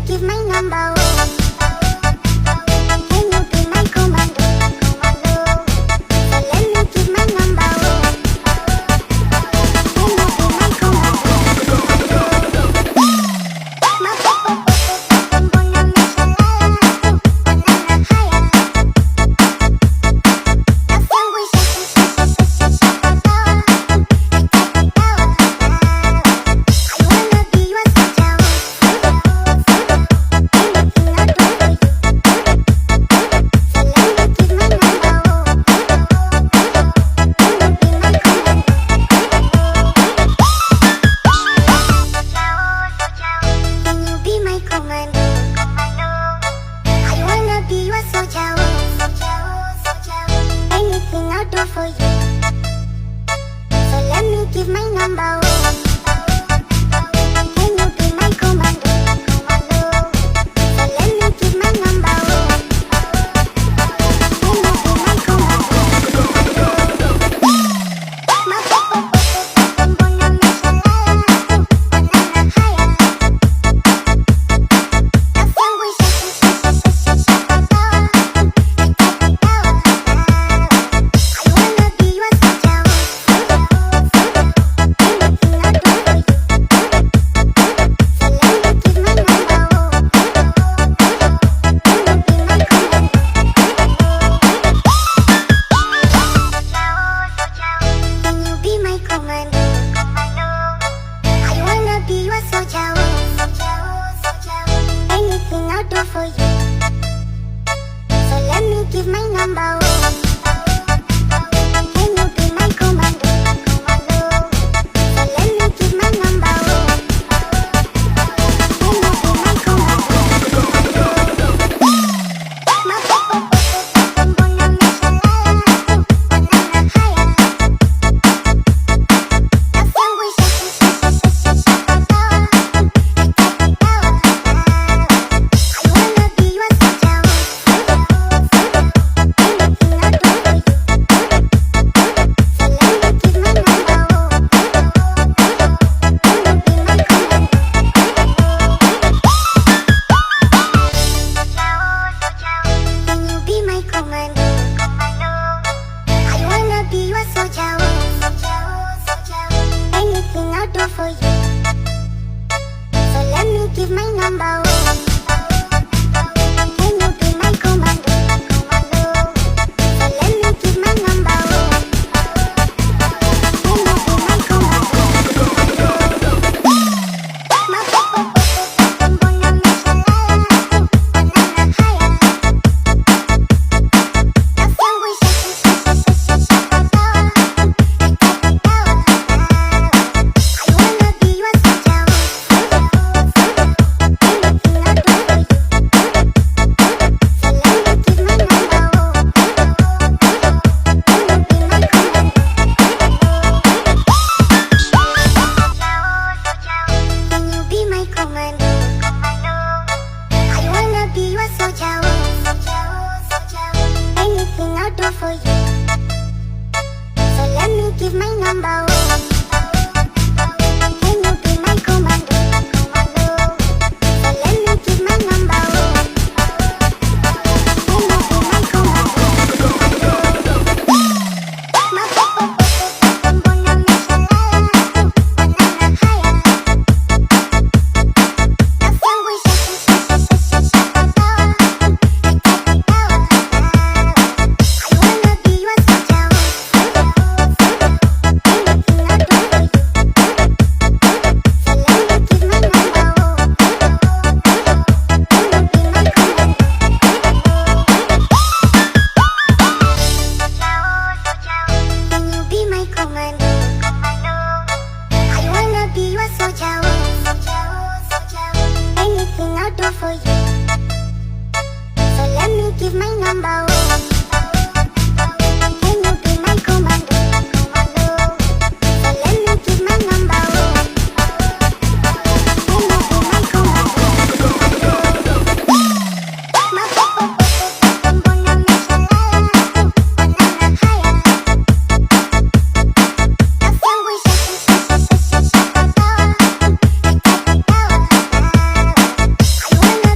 give my number. Can you be my commando? So let me give my number. Can you be my commando? Ma po po po po mbona umeshalala tu banana haya. Nafsi yangu ishashashashashashapagawa. I wanna be your soldier. Anything I'll do for you. So let me give my number. Can you be my commando? I wanna be your soldier. Anything I'll do for you. So let me give my number. Can you be my commando? So let me give my number. Can you be my commando? Ma po po po po mbona umeshalala tu banana haya. Nafsi yangu ishashashashashapagawa. I wanna be your soldier. Anything I'll do for you. So let me give my number. Can you be my commando? I wanna be your soldier. Anything I'll do for you. So let me give my number. Can you be my commando? So let me give my number. Can you be my commando? Ma po po po po mbona umeshalala tu banana haya. Nafsi yangu ishashashashashapagawa. I wanna be your soldier. Anything I'll do for you. So let me give my number. Can you be my commando? Can you be my commando? I wanna be your soldier. Anything I'll do for you. So let me give my number. Can you be my commando? So let me give my number. Can you be my commando? Ma po po po po mbona umeshalala tu banana haya. Nafsi yangu ishashashashashapagawa. I wanna be your soldier. Anything I'll do for you. So let me give my number. Can you be my commando? Can you be my commando? I wanna be your soldier. Anything I'll do for you. So let me give my number. Can you be my commando? So let me give my number. Can you be my commando? Ma po po po po mbona umeshalala tu banana haya. Nafsi yangu ishashashashashapagawa. I wanna be your soldier. Anything I'll do for you. So let me give my number. Can you be my commando? Can you be my commando? I wanna be your soldier. Anything I'll do for you. So let me give my number. Can you be my commando? So let me give my number. Can you be my commando? Ma po po po po mbona umeshalala tu banana haya. Nafsi yangu ishashashashashapagawa. I wanna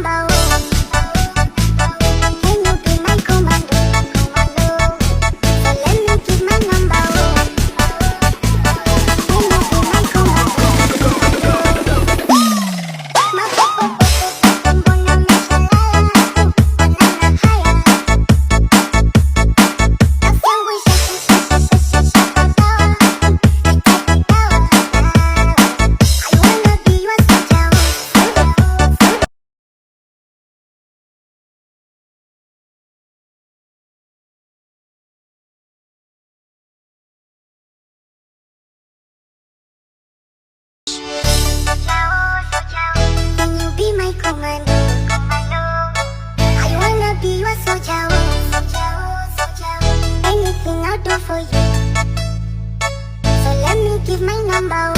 number one? Can you be my commando? So let me give my number one. Can you be my commando? Mbona umeshalala? Banana haya. Nafsi yangu ishashapagawa. Nahitaji dawa. I wanna be your soldier. Can you be my commando? I wanna be your soldier. Anything I'll do for you. So let me give my number.